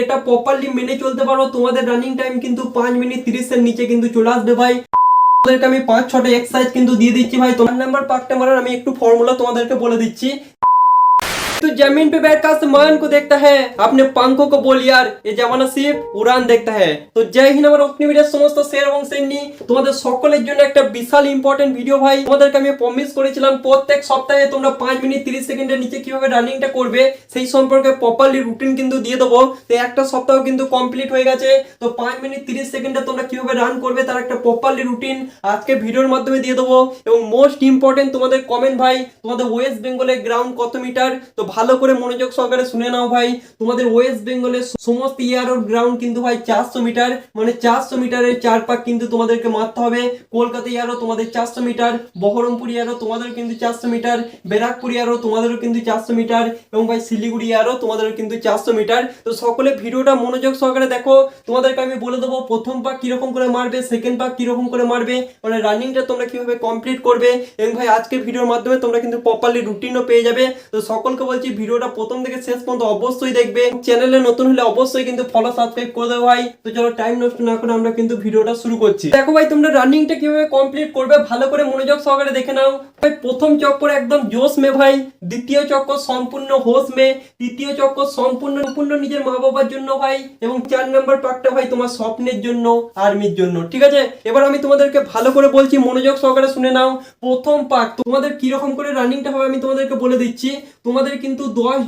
এটা প্রপারলি মেনে চলতে পারো, তোমাদের রানিং টাইম কিন্তু 5 মিনিট 30 এর নিচে কিন্তু চলে আসবে ভাই। তোমাদেরকে আমি 5-6টা এক্সারসাইজ কিন্তু দিয়ে দিচ্ছি ভাই। তোমার নাম্বার পাকটা মারার আমি একটু ফর্মুলা তোমাদেরকে বলে দিচ্ছি। तो जमीन पे बैठकर आसमान को देखता है, अपने पंखों को बोल यार ये जमाना सिर्फ उड़ान देखता है। तो जय हिंद আমার অগ্নিবীরের সমস্ত শের এবং সেননি তোমাদের সকলের জন্য একটা বিশাল ইম্পর্টেন্ট ভিডিও ভাই। তোমাদেরকে আমি প্রমিস করেছিলাম প্রত্যেক সপ্তাহে তোমরা 5 মিনিট 30 সেকেন্ডের নিচে কিভাবে রানিংটা করবে সেই সম্পর্কে প্রপারলি রুটিন কিন্তু দিয়ে দেবো। তো একটা সপ্তাহ কিন্তু কমপ্লিট হয়ে গেছে। তো 5 মিনিট 30 সেকেন্ডে তোমরা কিভাবে রান করবে তার একটা প্রপারলি রুটিন আজকে ভিডিওর মাধ্যমে দিয়ে দেবো। এবং মোস্ট ইম্পর্টেন্ট তোমাদের কমেন্ট ভাই, তোমাদের ওয়েস্ট বেঙ্গলের গ্রাউন্ড কত মিটার, তো ভালো করে মনোযোগ সহকারে শুনে নাও ভাই। তোমাদের ওয়েস্ট বেঙ্গলের সমস্ত ইয়ারোর গ্রাউন্ড কিন্তু ভাই 400 মিটার, মানে 400 মিটারের 4 পাক কিন্তু তোমাদেরকে মারতে হবে। কলকাতা ইয়ারো তোমাদের 400 মিটার, বহরমপুর ইয়ারো তোমাদের কিন্তু 400 মিটার, ব্যারাকপুর ইয়ারো তোমাদেরও কিন্তু 400 মিটার এবং ভাই শিলিগুড়ি ইয়ারো তোমাদেরও কিন্তু 400 মিটার। তো সকলে ভিডিওটা মনোযোগ সহকারে দেখো। তোমাদেরকে আমি বলে দেবো প্রথম পাক কিরকম করে মারবে, সেকেন্ড পাক কিরকম করে মারবে, মানে রানিংটা তোমরা কিভাবে কমপ্লিট করবে। এবং ভাই আজকে ভিডিওর মাধ্যমে তোমরা কিন্তু প্রপারলি রুটিনও পেয়ে যাবে। তো সকলকে বলছি ভিডিওটা প্রথম থেকে শেষ পর্যন্ত অবশ্যই দেখবে। চ্যানেলে নতুন হলে অবশ্যই কিন্তু ফলো সাবস্ক্রাইব করে দেবো ভাই। তো চলো টাইম নষ্ট না করে আমরা কিন্তু ভিডিওটা শুরু করছি। দেখো ভাই তোমরা রানিংটা কিভাবে কমপ্লিট করবে ভালো করে মনোযোগ সহকারে দেখে নাও ভাই। প্রথম চক্কর একদম জোশ মে ভাই, দ্বিতীয় চক্কর সম্পূর্ণ হোশ মে, তৃতীয় চক্কর সম্পূর্ণ নিজের মা বাবার জন্য ভাই, এবং 4 নাম্বার পাকটা ভাই তোমার স্বপ্নের জন্য, আর্মির জন্য। ঠিক আছে, এবার আমি তোমাদেরকে ভালো করে বলছি মনোযোগ সহকারে শুনে নাও। প্রথম পাক তোমাদের কিরকম করে রানিংটা হবে আমি তোমাদেরকে বলে দিচ্ছি। তোমাদের কিন্তু 10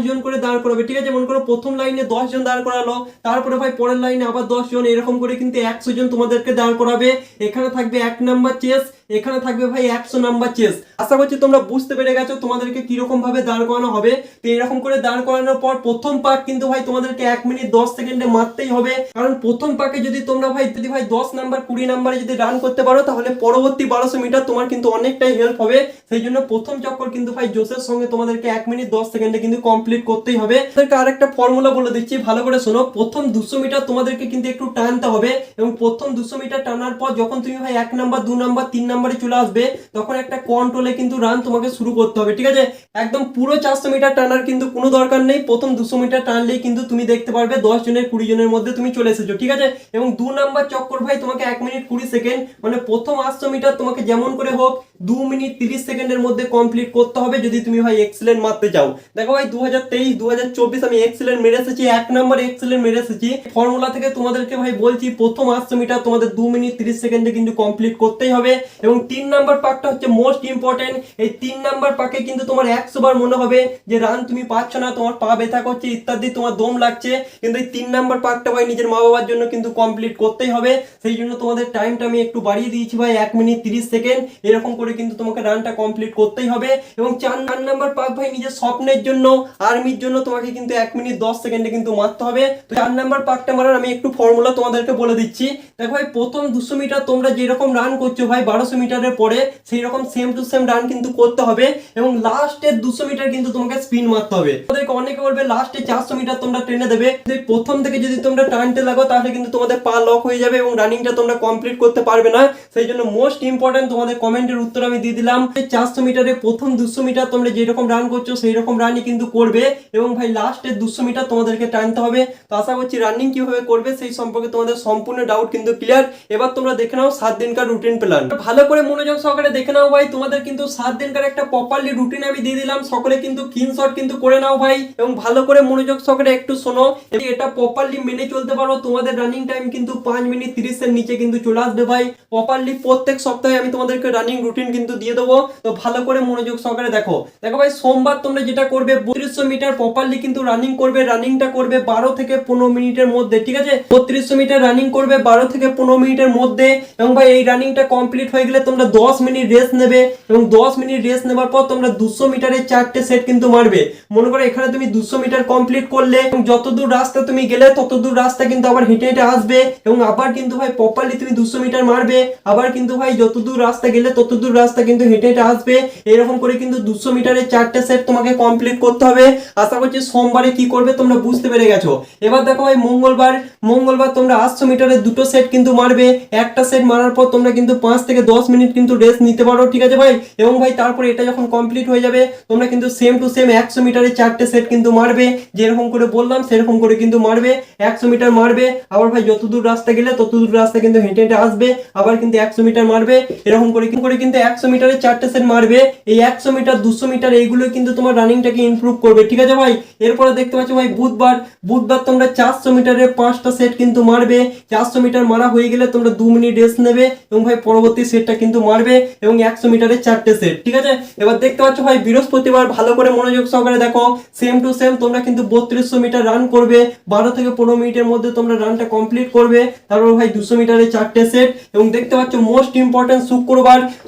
জন করে দাঁড় করাবে। ঠিক আছে, মনে করো প্রথম লাইনে 10 জন দাঁড় করালো, তারপরে ভাই পরের লাইনে আবার 10 জন, এরকম করে কিন্তু 100 জন তোমাদেরকে দাঁড় করাবে। এখানে থাকবে 1 নাম্বার চেস, এখানে থাকবে ভাই 100 নাম্বার চেস। আশা করছি তোমরা বুঝতে পেরে গেছো তোমাদেরকে কিরকম ভাবে দাঁড় করানো হবে। তো এরকম করে দাঁড় করানোর পর প্রথম পাক কিন্তু ভাই তোমাদেরকে 1 মিনিট 10 সেকেন্ডে মারতেই হবে। কারণ প্রথম পাকে যদি তোমরা ভাই 10 নাম্বার 20 নাম্বারে যদি রান করতে পারো তাহলে পরবর্তী 1200 মিটার তোমার কিন্তু অনেকটাই হেল্প হবে। সেই জন্য প্রথম চক্কর কিন্তু ভাই জোশের সঙ্গে তোমাদেরকে 1 মিনিট 10 সেকেন্ডে কিন্তু কমপ্লিট করতেই হবে। তোমাদেরকে আরেকটা ফর্মুলা বলে দিচ্ছি ভালো করে শোনো। প্রথম 200 মিটার তোমাদেরকে কিন্তু একটু টানতে হবে, এবং প্রথম 200 মিটার টানার পর যখন তুমি ভাই 1 নাম্বার 2 নাম্বার 3 নাম্বারে চলে আসবে তখন একটা কন্ট্রোলে কিন্তু রান তোমাকে শুরু করতে হবে। ঠিক আছে, একদম পুরো 400 মিটার টানার কিন্তু কোনো দরকার নেই। প্রথম 200 মিটার টানলেই কিন্তু তুমি দেখতে পারবে 10 জনের 20 জনের মধ্যে তুমি চলে এসেছো। ঠিক আছে, এবং 2 নাম্বার চক্কর ভাই তোমাকে 1 মিনিট 20 সেকেন্ড, মানে প্রথম 800 মিটার তোমাকে যেমন করে হোক 2 মিনিট 30 সেকেন্ডের মধ্যে কমপ্লিট করতে হবে যদি তুমি ভাই এক্সেলেন্ট মারতে চাও। দেখো ভাই 2023 2024 আমি এক্সেলেন্ট মেরে এসেছি, 1 নাম্বার এক্সেলেন্ট মেরে এসেছি। ফর্মুলা থেকে তোমাদেরকে ভাই বলছি প্রথম 800 মিটার তোমাদের 2 মিনিট 30 সেকেন্ডে কিন্তু কমপ্লিট করতেই হবে। এবং 3 নাম্বার পাকটা হচ্ছে মোস্ট ইম্পর্টেন্ট। এই 3 নাম্বার পাকে কিন্তু তোমার 100 বার মনে হবে যে রান তুমি পাচ্ছ না, তোমার পা ব্যথা করছে ইত্যাদি, তোমার দম লাগছে, কিন্তু এই 3 নাম্বার পাকটা ভাই নিজের মা বাবার জন্য কিন্তু কমপ্লিট করতেই হবে। সেই জন্য তোমাদের টাইমটা আমি একটু বাড়িয়ে দিয়েছি ভাই 1 মিনিট 30 সেকেন্ড। এরকম করে কিন্তু তোমাকে রানটা কমপ্লিট করতেই হবে। এবং 4 নাম্বার পাক ভাই নিজের স্বপ্নের জন্য, আর্মির জন্য তোমাকে কিন্তু 1 মিনিট 10 সেকেন্ডে কিন্তু মারতে হবে। তো 4 নাম্বার পাকটা মারার আমি একটু ফর্মুলা তোমাদেরকে বলে দিচ্ছি। দেখো ভাই প্রথম 200 মিটার তোমরা যেরকম রান করছো ভাই 1200 মিটারের পরে সেই রকম সেম টু সেম রান কিন্তু করতে হবে, এবং লাস্টের 200 মিটার কিন্তু তোমাকে স্পিন মারতে হবে। তোমাদেরকে অনেকে বলবে লাস্টে 400 মিটার তোমরা টেনে দেবে, প্রথম থেকে যদি তোমরা টানতে লাগো তাহলে কিন্তু তোমাদের পা লক হয়ে যাবে এবং রানিংটা তোমরা কমপ্লিট করতে পারবে না। সেই জন্য মোস্ট ইম্পর্টেন্ট তোমাদের কমেন্টের উত্তর আমি দিয়ে দিলাম। 400 মিটারে প্রথম 200 মিটার তোমরা যেরকম রান করছো সেই রকম রানই কিন্তু করবে, এবং ভাই লাস্টের 200 মিটার তোমাদেরকে টানতে হবে। তো আশা করছি রানিং কিভাবে করবে সেই সম্পর্কে তোমাদের সম্পূর্ণ ডাউট কিন্তু ক্লিয়ার। এবার তোমরা দেখে নাও 7 দিনকার রুটিন প্ল্যান। ভালো করে মনোযোগ সহকারে দেখে নাও ভাই, তোমাদের কিন্তু 7 দিনকার একটা প্রপারলি রুটিন আমি দিয়ে দিলাম। সকলে কিন্তু স্ক্রিনশট কিন্তু করে নাও ভাই, এবং ভালো করে মনোযোগ সহকারে একটু শোনো। এটা প্রপারলি মেনে চলতে পারো তোমাদের রানিং টাইম কিন্তু 5 মিনিট 30 এর নিচে কিন্তু চলে আসবে ভাই। প্রপারলি প্রত্যেক সপ্তাহে আমি তোমাদেরকে রানিং রুটিন কিন্তু দিয়ে দেবো। তো ভালো করে মনোযোগ সহকারে দেখো। দেখো ভাই সোমবার তোমরা যেটা করবে 3200 মিটার প্রপারলি কিন্তু রানিং করবে। রানিংটা করবে 12 থেকে 15 মিনিটের মধ্যে। ঠিক আছে, 3200 মিটার রানিং করবে 12 থেকে 15 মিনিটের মধ্যে। এবং ভাই এই রানিংটা কমপ্লিট হয়ে গেলে তোমরা 10 মিনিট রেস্ট নেবে, এবং 10 মিনিট রেস্ট নেবার পর তোমরা 200 মিটারের 4টে সেট কিন্তু মারবে। মনে করো এখানে তুমি 200 মিটার কমপ্লিট করলে, এবং যতদূর রাস্তা তুমি গেলে ততদূর রাস্তা কিন্তু আবার হেঁটে হেঁটে আসবে, এবং আবার কিন্তু ভাই প্রপারলি তুমি 200 মিটার মারবে। আবার কিন্তু ভাই যতদূর রাস্তা গেলে ততদূর রাস্তা কিন্তু হেঁটে হেঁটে আসবে। এরকম করে কিন্তু 200 মিটারের 4টে সেট তোমাকে কমপ্লিট করতে হবে। আশা করছি সোমবারে কি করবে তোমরা বুঝতে পেরে গেছো। এবার দেখো ভাই মঙ্গলবার তোমরা 800 মিটারের 2টো সেট কিন্তু মারবে। একটা সেট মারার পর তোমরা কিন্তু 5 থেকে 10 10 মিনিট কিন্তু রেস্ট নিতে পারো, ঠিক আছে ভাই। এবং ভাই তারপরে এটা যখন কমপ্লিট হয়ে যাবে তোমরা কিন্তু সেম টু সেম 100 মিটারে 4টে সেট কিন্তু মারবে, যেরকম করে বললাম সেরকম করে কিন্তু মারবে। 100 মিটার মারবে, আবার ভাই যতদূর রাস্তা গেলে ততদূর রাস্তা কিন্তু হেঁটে হেঁটে আসবে, আবার কিন্তু 100 মিটার মারবে, এরকম করে কিন্তু 100 মিটারে 4টে সেট মারবে। এই 100 মিটার 200 মিটার এইগুলো কিন্তু তোমার রানিংটাকে ইমপ্রুভ করবে, ঠিক আছে ভাই। এরপরে দেখতে পাচ্ছ ভাই বুধবার তোমরা 400 মিটারে 5টা সেট কিন্তু মারবে। 400 মিটার মারা হয়ে গেলে তোমরা 2 মিনিট রেস্ট নেবে এবং ভাই পরবর্তী সেটটা কিন্তু মারবে এবং 100 মিটারে 4টে সেট, ঠিক আছে। এবার দেখতে পাচ্ছ ভাই বৃহস্পতিবার ভালো করে মনোযোগ সহকারে দেখো, সেম টু সেম তোমরা কিন্তু 3200 মিটার রান করবে। 12 থেকে 15 মিনিটের মধ্যে তোমরা রানটা কমপ্লিট করবে। তারপর ভাই 200 মিটারে 4টে সেট এবং দেখতে পাচ্ছ মোস্ট ইম্পর্টেন্ট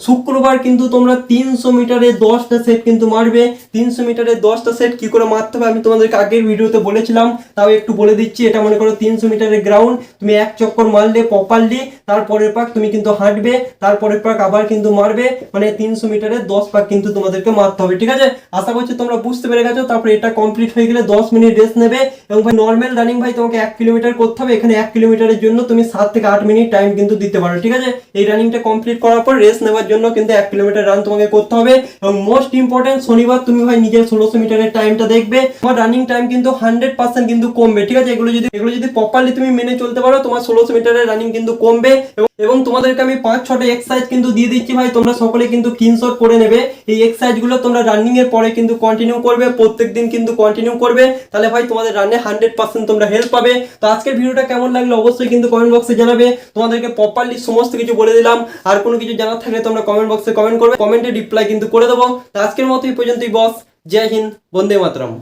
শুক্রবার কিন্তু তোমরা 300 মিটারে 10টা সেট কিন্তু মারবে। 300 মিটারে 10টা সেট কি করে মারতে হবে আমি তোমাদেরকে আগের ভিডিওতে বলেছিলাম, তাও একটু বলে দিচ্ছি। এটা মনে করো 300 মিটারের গ্রাউন্ড, তুমি এক চক্কর মারলে প্রপারলি, তারপরের পাক তুমি কিন্তু হাঁটবে, তারপরের পাক আবার কিন্তু মারবে, মানে 300 মিটারে 10 পাক কিন্তু তোমাদেরকে মারতে হবে, ঠিক আছে। আশা করছি তোমরা বুঝতে পেরে গেছো। তারপরে এটা কমপ্লিট হয়ে গেলে 10 মিনিট রেস্ট নেবে এবং ভাই নর্মাল রানিং ভাই তোমাকে 1 কিলোমিটার করতে হবে। এখানে 1 কিলোমিটারের জন্য তুমি 7 থেকে 8 মিনিট টাইম কিন্তু দিতে পারো, ঠিক আছে। এই রানিংটা কমপ্লিট করার পর রেস্ট নেওয়ার জন্য কিন্তু 1 কিলোমিটার রান তোমাকে করতে হবে। এবং মোস্ট ইম্পর্টেন্ট শনিবার তুমি ভাই নিজের 1600 মিটারের টাইমটা দেখবে, তোমার রানিং টাইম কিন্তু 100% কিন্তু কমবে, ঠিক আছে। এগুলো যদি প্রপারলি তুমি মেনে চলতে পারো তোমার 1600 মিটারের রানিং কিন্তু কমবে। এবং তোমাদেরকে আমি 5-6টা এক্সারসাইজ কিন্তু দিয়ে দিচ্ছি ভাই, তোমরা সকলে কিন্তু স্ক্রিনশট করে নেবে। এই এক্সারসাইজ গুলো তোমরা রানিং এর পরে কিন্তু কন্টিনিউ করবে, প্রত্যেকদিন কিন্তু কন্টিনিউ করবে, তাহলে ভাই তোমাদের রানে 100% তোমরা হেল্প পাবে। তো আজকের ভিডিওটা কেমন লাগলো অবশ্যই কিন্তু কমেন্ট বক্সে জানাবে। তোমাদেরকে প্রপারলি সমস্ত কিছু বলে দিলাম। আর কোনো কিছু জানার থাকলে তোমরা কমেন্ট বক্সে কমেন্ট করবে, কমেন্টে রিপ্লাই কিন্তু করে দেবো। তো আজকের মতো এই পর্যন্তই বস। জয় হিন্দ, বন্দে মাতরম।